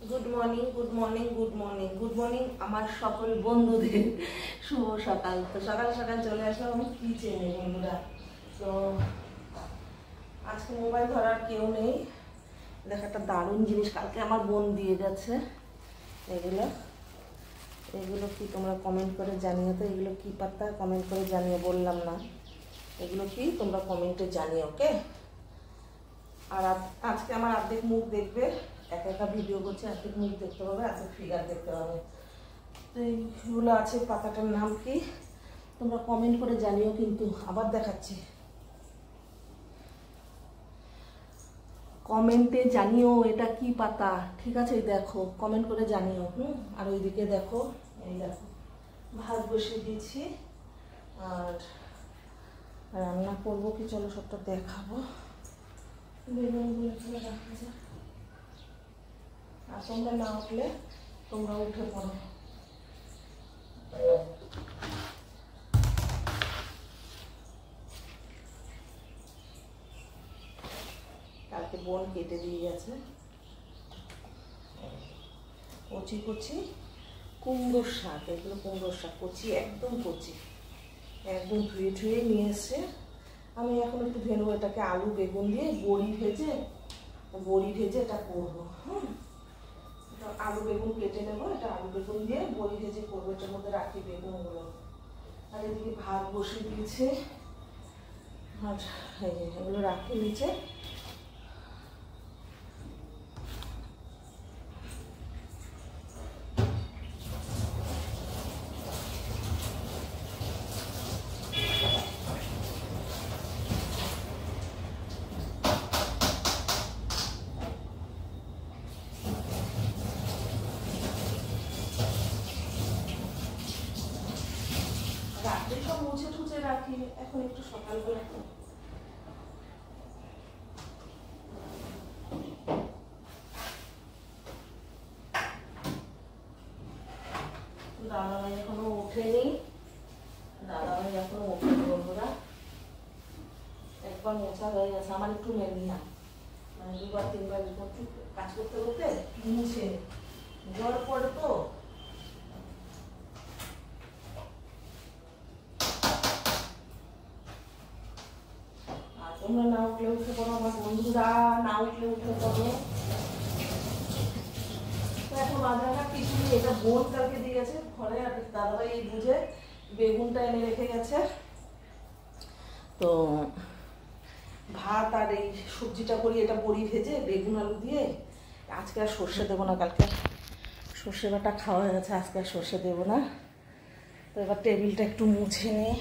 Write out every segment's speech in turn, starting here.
Good morning good morning good morning good morning আমার সকল বন্ধুদের শুভ সকাল। তো সকাল সকাল চলে আসলাম আমি কিচেনে বন্ধুরা। তো আজকে মোবাইল ধরার কেউ নেই। দেখো একটা দারুণ জিনিস কালকে আমার বোন দিয়ে গেছে। এগুলো এগুলো কি তোমরা কমেন্ট করে জানিও তো। এগুলো কি পাতা কমেন্ট করে জানিও, বললাম না এগুলো কি তোমরা কমেন্টে জানিও, ওকে। আর আজকে আমার অর্ধেক মুখ দেখবে, একা একা ভিডিও করছে, অর্ধেক মুখ দেখতে পাবে, অর্ধেক ফিগার দেখতে পাবে। তো এইগুলো আছে, পাতাটার নাম কি তোমরা কমেন্ট করে জানিও। কিন্তু আবার দেখাচ্ছি, কমেন্টে জানিও এটা কি পাতা, ঠিক আছে? দেখো কমেন্ট করে জানিও। আর ওইদিকে দেখো, এই দেখো ভাত বসিয়ে দিয়েছি আর রান্না করবো কি, চলো সবটা দেখাবো। বেগুনগুলো এখানে রাখা যায়। আর তোমরা না উঠলে তোমরা উঠে পড়ো। কালকে বোন কেটে দিয়ে গেছে কচি কচি কুমড়োর শাক। এগুলো কুমড়োর শাক কচি, একদম কচি, একদম ধুয়ে ধুয়ে নিয়ে এসে আমি এখন একটু ধুয়ে নেবো এটাকে। আলু বেগুন দিয়ে বড়ি ভেজে এটা করবো। আলু বেগুন কেটে নেবো, এটা আলু বেগুন দিয়ে বড়ি ভেজে করবো। এটার মধ্যে রাখি বেগুনগুলো। আর এদিকে ভাত বসিয়ে দিয়েছে, আর এগুলো রাখি নিচে। রাত্রে সব মুছে টুছে রাখি, এখন একটু সকালবেলা দাদাভাই এখনো ওঠেনি। দাদাভাই এখনো ওঠেনি বন্ধুরা। একবার মোছা হয়ে গেছে, আমার একটু মেলি না, মানে দুবার তিনবার কাজ করতে করতে মুছে জ্বর পড়ে তো। তোমরা না উঠলে উঠে পড়ো, আমার বন্ধুরা না উঠলে উঠে পড়ো। এখন বাজারটা কিছু নেই, এটা বোন কালকে দিয়ে গেছে ঘরে। আর দাদাভাই এই বুঝে বেগুনটা এনে রেখে গেছে। তো ভাত আর এই সবজিটা করি, এটা বড়ি ভেজে বেগুন আলু দিয়ে। আজকে আর সর্ষে দেবো না, কালকে সর্ষে বাটা খাওয়া হয়ে গেছে, আজকে আর সর্ষে দেবো না। তো এবার টেবিলটা একটু মুছে নিই।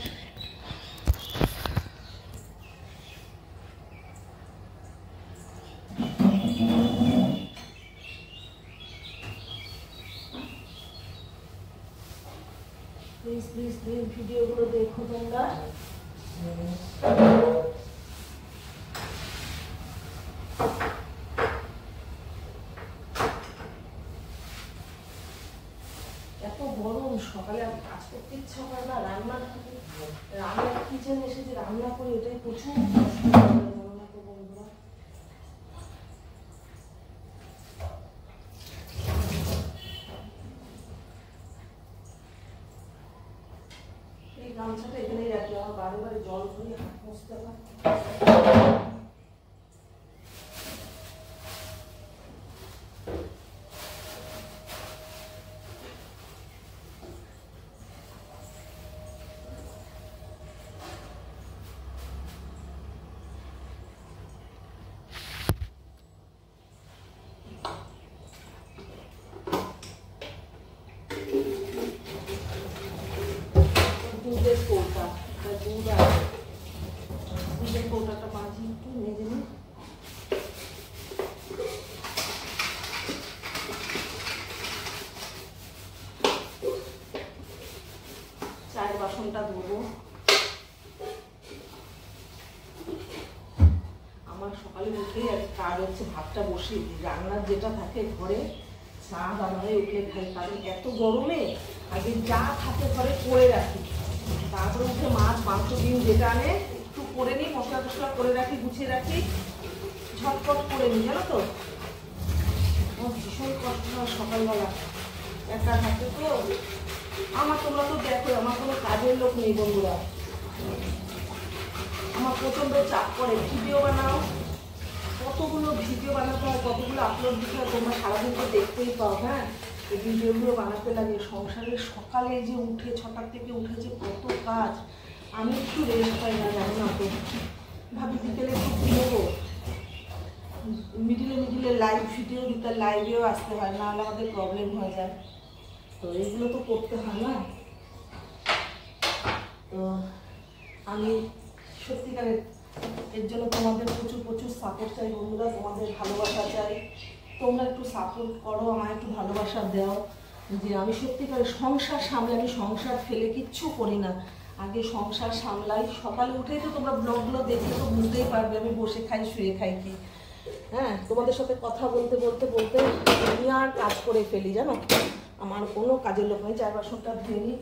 প্লিজ প্লিজ প্লিজ ভিডিওগুলো দেখো তোমরা। এত গরম, সকালে আর কাজ করতে ইচ্ছা করে না। রান্নার কিচেনে এসে যে রান্না করি এটাই প্রচুর কষ্ট বন্ধুরা। এই গামছাটা এখানেই রাখি, আমার বারে বারে জল ধরে হাত মুছতে হয়। দুধের কৌটা, দুধ আর দুধের কৌটাটা মাঝে একটু মেজে নিই। চায়ের বাসনটা ধোবো। আমার সকালে উঠেই আর কাজ হচ্ছে ভাতটা বসিয়ে দিই। রান্নার যেটা থাকে ঘরে চা বানালে উঠে খাই, কারণ এত গরমে আগে যা থাকে ঘরে করে রাখি। তারপরে উঠে মাছ মাংস ডিম যেটা আনে একটু করে নিই, মশলা টসলা করে রাখি, গুছিয়ে রাখি, ঝটপট করে নিই, জানো তো। আমার ভীষণ কষ্ট হয় সকালবেলা একা হাতে তো। তোমরা তো দেখো আমার কোনো কাজের লোক নেই বন্ধুরা, আমার প্রচণ্ড চাপ করে। ভিডিও বানাও, কতগুলো ভিডিও বানাতে হয়, কতগুলো আপলোড দিতে হয়, তোমরা সারাদিন তো দেখতেই পাও। হ্যাঁ, এই ভিডিওগুলো বানাতে লাগে। সংসারের সকালে যে উঠে 6টার থেকে উঠে যে কত কাজ, আমি একটু রেস্ট পাই না, জানো না তো। ভাবি বিকেলে একটু ঘুমোবো, মিডিলে লাইভ ভিডিও দিতে, লাইভেও আসতে হয়, নাহলে আমাদের প্রবলেম হয়ে যায়। তো এইগুলো তো করতে হয় না। তো আমি সত্যিকারের এর জন্য তোমাদের প্রচুর প্রচুর সাপোর্ট চাই বন্ধুরা, তোমাদের ভালোবাসা চাই। তোমরা একটু সাপোর্ট করো, আমায় একটু ভালোবাসা দাও। যে আমি সত্যিকারের সংসার সামলে, আমি সংসার ফেলে কিচ্ছু করি না, আগে সংসার সামলাই। সকালে উঠেই তো তোমরা ব্লগগুলো দেখলে তো বুঝতেই পারবে আমি বসে খাই শুয়ে খাই কি। হ্যাঁ, তোমাদের সাথে কথা বলতে বলতে বলতে আমি আর কাজ করে ফেলি, জানো। আমার কোনো কাজের লোক নেই। 4 বাসনটা ধুয়ে নিই।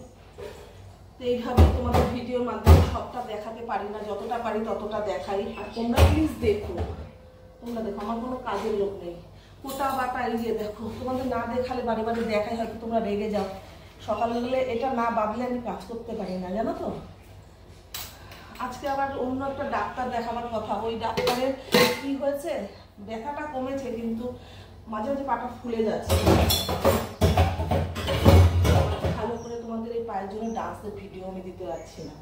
তো এইভাবে তোমাদের ভিডিওর মাধ্যমে সবটা দেখাতে পারি না, যতটা পারি ততটা দেখাই। আর তোমরা প্লিজ দেখো, তোমরা দেখো, আমার কোনো কাজের লোক নেই। কোটা বাটা এই যে দেখো, তোমাদের না দেখালে বাড়ি বাড়ি দেখাই, হয়তো তোমরা রেগে যাও। সকালবেলা এটা না বাদলে আমি কাজ করতে পারি না, জানো তো। আজকে আবার অন্য একটা ডাক্তার দেখাবার কথা। ওই ডাক্তারের কি হয়েছে, ব্যথাটা কমেছে কিন্তু মাঝে মাঝে পাটা ফুলে যাচ্ছে। ভালো করে তোমাদের এই পায়ের জন্য ডান্সের ভিডিও আমি দিতে পারছি না।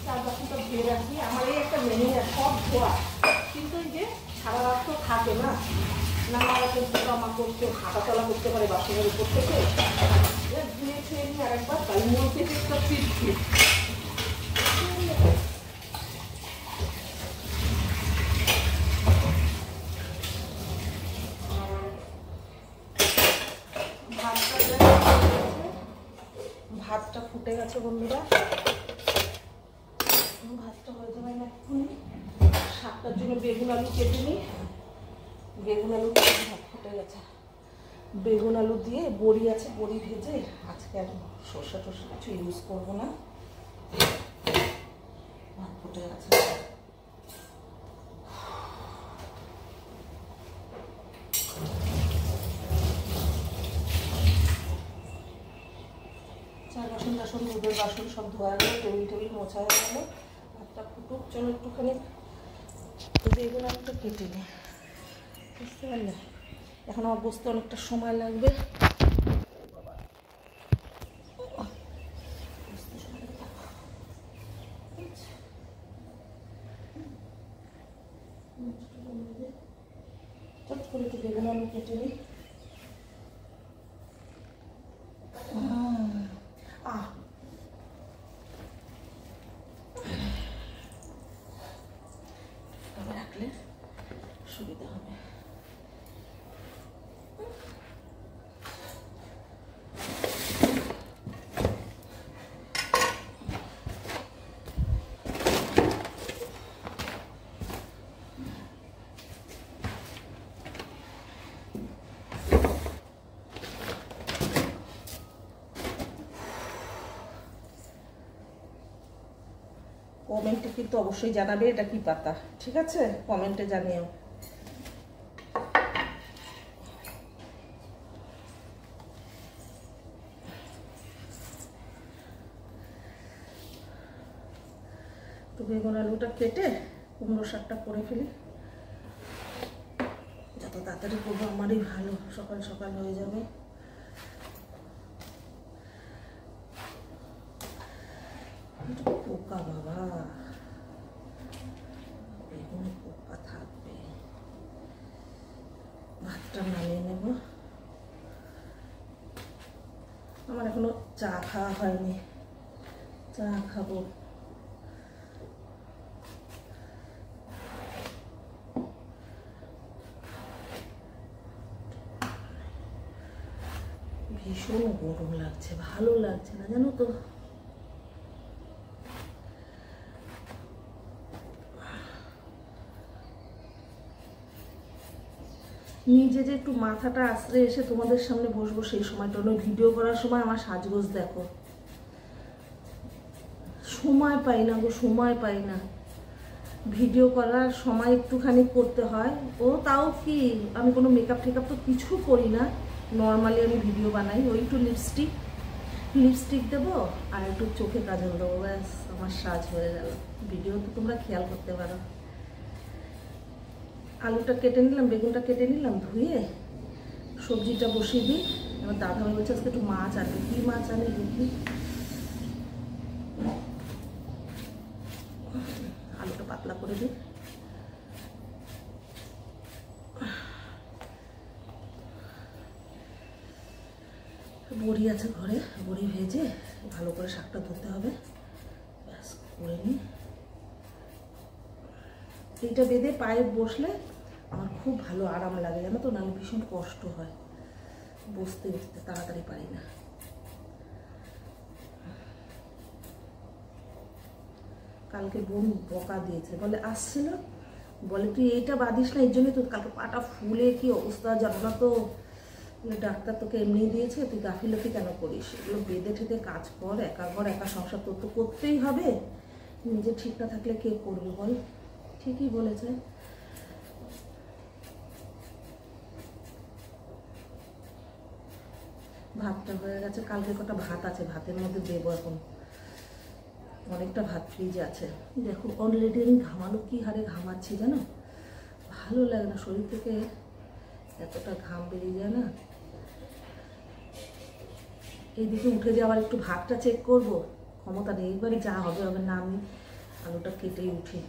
চারপাশটা ধুয়ে রাখি। আমার এই একটা মেনু সব ধোয়া, কিন্তু এই যে সারা রাত তো থাকে না, নানা রকম জামা করতে হাঁটা চলা করতে পারে বাসনের উপর থেকে। ধুয়ে খেয়ে নিয়ে আরেকবার তাই মন থেকে একটা ফিরছি। ভাতটা ফুটে গেছে বন্ধুরা, ভাতটা হয়ে যাবে না এক্ষুনি। শাকটার জন্য বেগুন আলু কেটে নিই। বেগুন আলু ভাত ফুটে গেছে। বেগুন আলু দিয়ে বড়ি আছে, বড়ি ভেজে আজকে আর সর্ষে টর্ষে কিছু ইউজ করবো না। ভাত ফুটে গেছে। চার বাসন টাসন, দুধের বাসন সব ধোয়া গেলো, টেবিল টেবিল মোছা হয়ে গেলো। ভাতটা ফুটুক, চলো একটুখানি বেগুন আলুটা কেটে নিই, বুঝতে পারলে। এখন আমার বসতে অনেকটা সময় লাগবে। চট করে একটু বেগুন আলু কেটে নিই। রাখলে সুবিধা হবে। কমেন্টে কিন্তু অবশ্যই জানাবে এটা কি পাতা, ঠিক আছে? কমেন্টে জানিও। তো বেগুন আলুটা কেটে কুমড়ো শাকটা করে ফেলি। যত তাড়াতাড়ি করবো আমারই ভালো, সকাল সকাল হয়ে যাবে। পোকা বাবা, বেগুনে পোকা থাকবে। ভাতটা নামিয়ে নেব। আমার এখনো চা খাওয়া হয়নি, চা খাবো। ভীষণ গরম লাগছে, ভালো লাগছে না, জানো তো। নিজে যে একটু মাথাটা আশ্রে এসে তোমাদের সামনে বসবো, সেই সময়টা নয়। ভিডিও করার সময় আমার সাজগোজ দেখো, সময় পাই না গো, সময় পাই না। ভিডিও করার সময় একটুখানি করতে হয়। ও তাও কি, আমি কোনো মেকআপ টেকআপ তো কিছু করি না, নর্মালি আমি ভিডিও বানাই। ওই একটু লিপস্টিক দেবো আর একটু চোখে কাজল দেবো, ব্যাস আমার সাজ হয়ে গেল। ভিডিও তো তোমরা খেয়াল করতে পারো। আলুটা কেটে নিলাম, বেগুনটা কেটে নিলাম, ধুয়ে সবজিটা বসিয়ে দিই। এবার দাদাভাই বলছে আজকে একটু মাছ আনবে, কী মাছ আনে দেখি। আলুটা পাতলা করে দিই। বড়ি আছে ঘরে, বড়ি ভেজে ভালো করে শাকটা ধুতে হবে, ব্যাস করে নিই। এইটা বেঁধে পায়ে বসলে আমার খুব ভালো আরাম লাগে, জানো তো, নাহলে ভীষণ কষ্ট হয়, বসতে তাড়াতাড়ি পারি না। কালকে বোন বকা দিয়েছে, বলে আসছিল, বলে তুই এইটা বাঁধিস না, এই জন্যই তো কালকে পাটা ফুলে কি অবস্থা জানো না তো, ডাক্তার তোকে এমনি দিয়েছে, তুই গাফিলতি কেন করিস, এগুলো বেঁধে ঠেকে কাজ কর, একা ঘর একা সংসার তোর তো করতেই হবে, নিজে ঠিক না থাকলে কে করবে বল। ঠিকই বলেছে। ভাতটা হয়ে গেছে, কালকে কটা ভাত আছে, ভাতের মধ্যে দেবো এখন, অনেকটা ভাত ফ্রিজে আছে। দেখো অলরেডি আমি ঘামানো কি হারে ঘামাচ্ছি জানো, ভালো লাগে না, শরীর থেকে এতটা ঘাম বেরিয়ে যায় না। এইদিকে উঠে যে আবার একটু ভাতটা চেক করব, ক্ষমতা নেই, এইবারই যা হবে হবে না, আমি আলুটা কেটেই উঠি।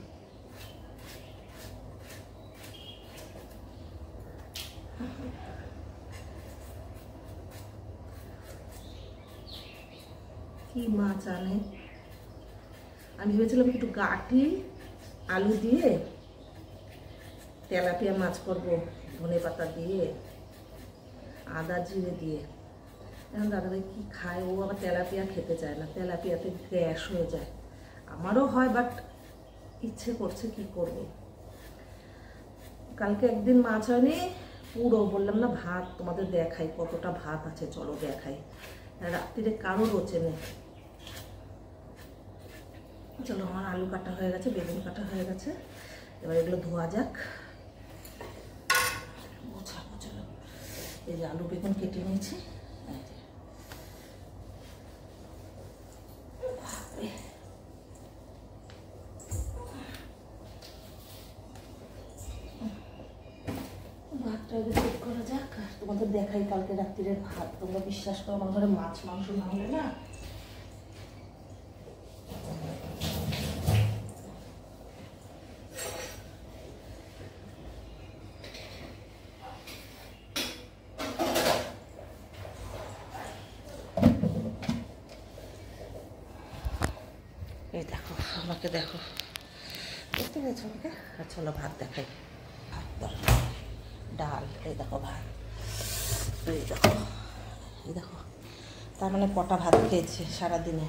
কি মাছ আনে, আমি ভেবেছিলাম একটু গাটি আলু দিয়ে তেলাপিয়া মাছ করবো, ধনে পাতা দিয়ে আদা জিরে দিয়ে। এখন দাদাভাই কি খায়, ও আবার তেলাপিয়া খেতে চায় না, তেলাপিয়াতে গ্যাস হয়ে যায়, আমারও হয়, বাট ইচ্ছে করছে, কি করব। কালকে একদিন মাছ হয়নি পুরো, বললাম না ভাত তোমাদের দেখাই কতটা ভাত আছে, চলো দেখাই, রাত্রিরে কারোর রোচে নেই। চলো আমার আলু কাটা হয়ে গেছে, বেগুন কাটা হয়ে গেছে, এবার এগুলো ধোয়া যাক, বোঝাবো। চলো এই যে আলু বেগুন কেটে নিয়েছি, ভাতটা চেক করা যাক, তোমাদের দেখাই কালকে রাত্রিরের ভাত। তোমরা বিশ্বাস করো আমার ঘরে মাছ মাংস না হলে না, এই দেখো আমাকে, দেখো বুঝতে পেরেছো আমাকে। আর চলো ভাত দেখাই, ভাত ডাল, এই দেখো ভাত, এই দেখো, এই দেখো, তার মানে কটা ভাত খেয়েছে সারাদিনে।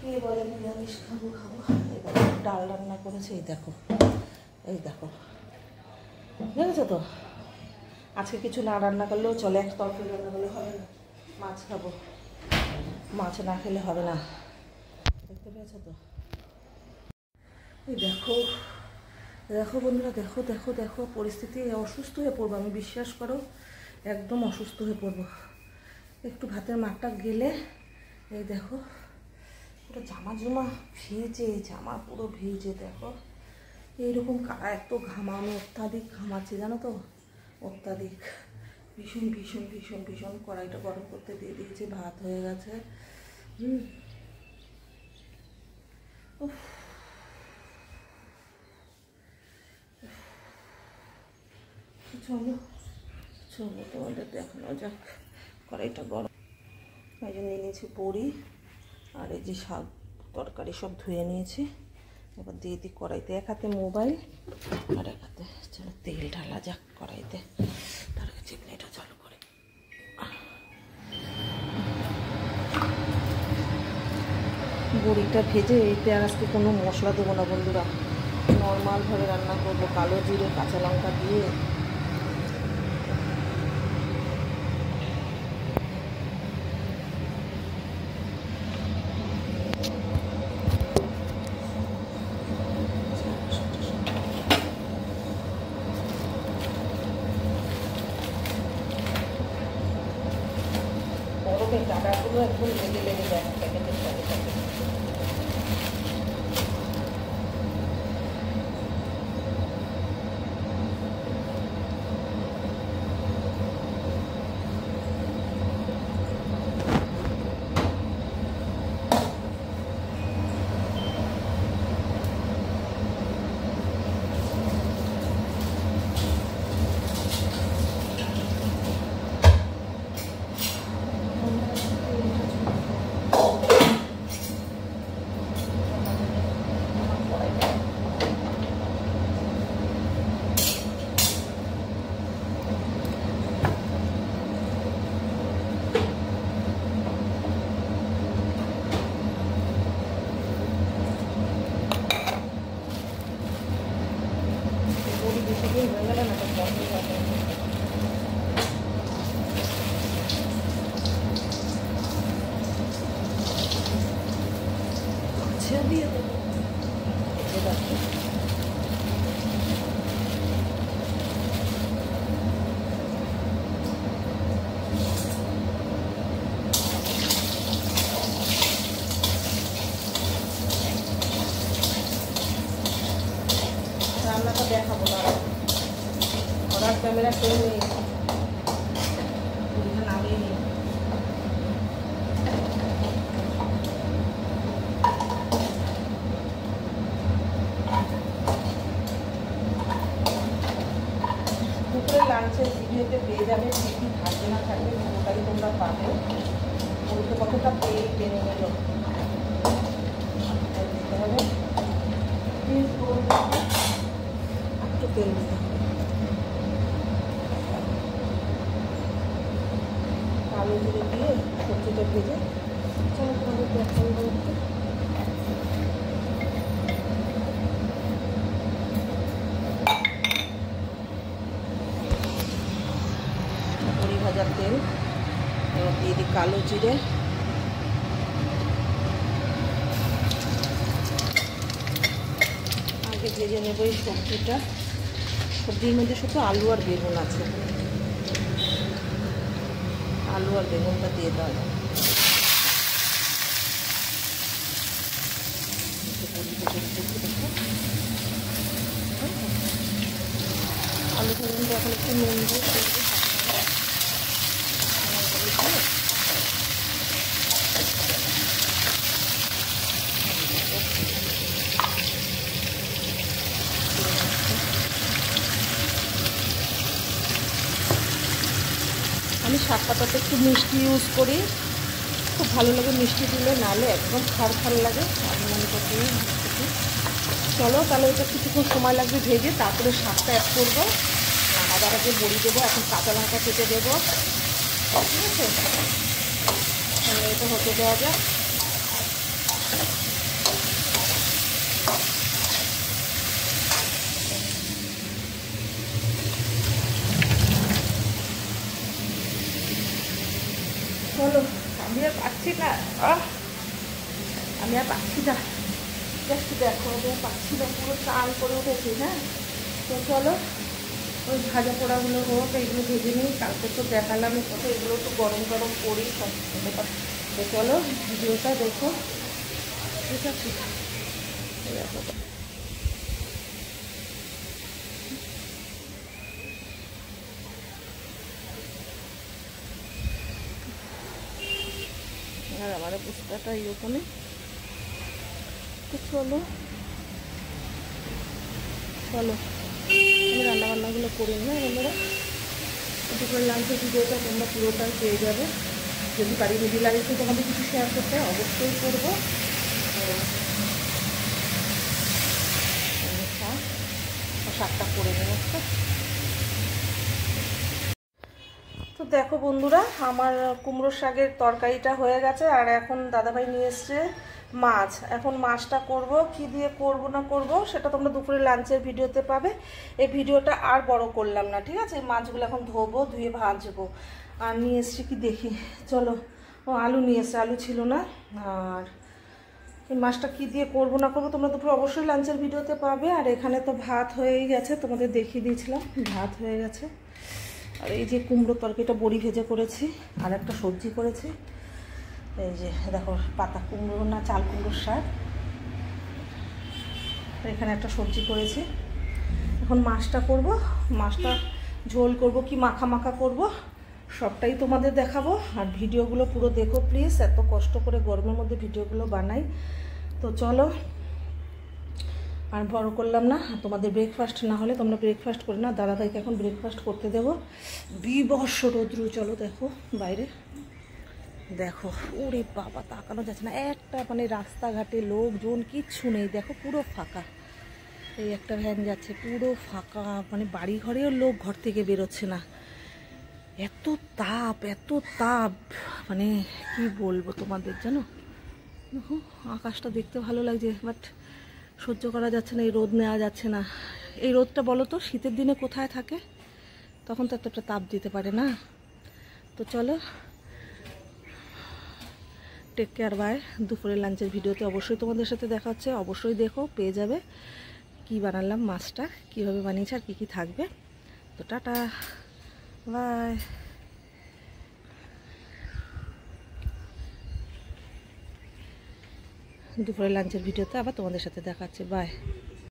কে বলে নিরামিষ খাবো খাবো, এই দেখো ডাল রান্না করেছে, এই দেখো, এই দেখো, বুঝেছো তো। আজকে কিছু না রান্না করলেও চলে, এক তরকারি রান্না করলে হবে না, মাছ খাবো, মাছ না খেলে হবে না, দেখতে পেয়েছো তো। এই দেখো দেখো বন্ধুরা, দেখো দেখো দেখো, পরিস্থিতি অসুস্থ হয়ে পড়বো, আমি বিশ্বাস করো একদম অসুস্থ হয়ে পড়বো। একটু ভাতের মাঠটা গেলে, এই দেখো পুরো জামা জমা ভিজে, জামা পুরো ভিজে, দেখো এইরকম এত ঘামা, আমি অত্যাধিক ঘামাচ্ছি জানো তো, অত্যাধিক, ভীষণ ভীষণ ভীষণ ভীষণ। কড়াইটা গরম করতে দিয়ে দিয়েছি, ভাত হয়ে গেছে। চলো চলো তোমাদের দেখানো যাক, কড়াইটা গরম, এই জন্য নিয়ে নিয়েছি বড়ি আর এই যে শাক তরকারি সব ধুয়ে নিয়েছি, এবার দিয়ে দিই কড়াইতে, এক হাতে মোবাইল আর এক হাতে চলো তেল ঢালা যাক কড়াইতে, তার কাছে এটা চালু করে। বড়িটা ভেজে এতে আর আজকে কোনো মশলা দেবো না বন্ধুরা, নর্মালভাবে রান্না করবো, কালো জিরে কাঁচা লঙ্কা দিয়ে। ওঠে, টাকাগুলো একদম লেগে লেগে যায় প্যাকেটের সাথে সাথে। রান্নাটা দেখাবো না, ওরা ক্যামেরা করে নিয়ে নামিয়ে নিই। দুপুরে লাঞ্চের ভিডিওতে পেয়ে যাবে কী কী থাকবে না থাকবে, ওটাই তোমরা পাবে। বলতে কতটা পেয়ে টেনে নিল দিতে হবে, একটু তেল দিতে হবে। কালো জিরে দিয়ে সবজিটা ভেজে চলো তোমাদের দেখাই বলতে। বড়ি ভাজার তেল এবার দিয়ে দিই কালো জিরে, আগে ভেজে নেব এই সবজিটা। সবজির মধ্যে শুধু আলু আর বেগুন আছে, আলু আর বেগুনটা দিয়ে দেওয়া যায়। আলু বেগুনটা এখন একটু নুন দিয়ে আমি শাক পাতাতে একটু মিষ্টি ইউজ করি, খুব ভালো লাগে মিষ্টি দিলে, নাহলে একদম খার খার লাগে। আমি মনে করছি চলো তাহলে এটা কিছুক্ষণ সময় লাগবে ভেজে, তারপরে শাকটা অ্যাড করবো। আদার আগে বড়ি দেবো, এখন কাঁচা লঙ্কা কেটে দেবো, ঠিক আছে? তাহলে এটা হতে দেওয়া যাক। চলো আমি আর পাচ্ছি না, আমি আর পাচ্ছি না, জাস্ট দেখো পাচ্ছি না, পুরো চাল করে উঠেছি। হ্যাঁ তো চলো ওই ভাজা পোড়াগুলো হোক, এইগুলো ভেজে নিই। কালকে তো দেখালাম কত, এগুলো তো গরম গরম করি সব। তো চলো ভিডিওটা দেখো, ঠিক আছে? দেখো আর আমার বুঝটাটা এইরকমই। তো চলো চলো আমি রান্নাবান্নাগুলো করি না বন্ধুরা। দুপুরের লাঞ্চের ভিডিওটা তোমরা পুরোটাই পেয়ে যাবে। যদি বাড়ি মিডিল লাগে তো তোমাদের কিছু শেয়ার করতে অবশ্যই করবো। শাকটা করে নেব। তো দেখো বন্ধুরা, আমার কুমড়োর শাকের তরকারিটা হয়ে গেছে, আর এখন দাদাভাই নিয়ে এসছে মাছ। এখন মাছটা করব, কি দিয়ে করব না করব সেটা তোমরা দুপুরে লাঞ্চের ভিডিওতে পাবে। এই ভিডিওটা আর বড় করলাম না, ঠিক আছে? মাছগুলো এখন ধোবো, ধুয়ে ভাজবো। আর নিয়ে এসছি কি দেখি, চলো। ও আলু নিয়ে এসছে, আলু ছিল না। আর এই মাছটা কি দিয়ে করব না করবো তোমরা দুপুরে অবশ্যই লাঞ্চের ভিডিওতে পাবে। আর এখানে তো ভাত হয়েই গেছে, তোমাদের দেখিয়ে দিয়েছিলাম ভাত হয়ে গেছে। আর এই যে কুমড়ো তরকারিটা বড়ি ভেজে করেছি, আর একটা সবজি করেছি। এই যে দেখো পাতা কুমড়ো না চাল কুমড়োর শাক, এখানে একটা সবজি করেছি। এখন মাছটা করব, মাছটা ঝোল করব কি মাখা মাখা করব সবটাই তোমাদের দেখাবো। আর ভিডিওগুলো পুরো দেখো প্লিজ, এত কষ্ট করে গরমের মধ্যে ভিডিওগুলো বানাই। তো চলো আর বড় করলাম না, তোমাদের ব্রেকফাস্ট না হলে তোমরা ব্রেকফাস্ট করে না, দাদাভাইকে এখন ব্রেকফাস্ট করতে দেবো। বিভৎস রৌদ্র, চলো দেখো বাইরে, দেখো ওরে বাবা তাকানো যাচ্ছে না, একটা মানে রাস্তাঘাটে লোকজন কিচ্ছু নেই, দেখো পুরো ফাঁকা। এই একটা ভ্যান যাচ্ছে, পুরো ফাঁকা, মানে বাড়ি ঘরেও লোক ঘর থেকে বেরোচ্ছে না, এত তাপ এত তাপ, মানে কি বলবো তোমাদের জানো। দেখো আকাশটা দেখতে ভালো লাগছে, বাট সহ্য করা যাচ্ছে না, এই রোদ নেওয়া যাচ্ছে না। এই রোদটা বলো তো শীতের দিনে কোথায় থাকে, তখন তো এতটা তাপ দিতে পারে না। তো চলো টেক কেয়ার, বাই। দুপুরের লাঞ্চের ভিডিওতে অবশ্যই তোমাদের সাথে দেখা হচ্ছে, অবশ্যই দেখো, পেয়ে যাবে কি বানালাম, মাছটা কীভাবে বানিয়েছে আর কী কী থাকবে। তো টাটা, বাই। দুপুরের লাঞ্চের ভিডিওতে আবার তোমাদের সাথে দেখা হচ্ছে, বাই।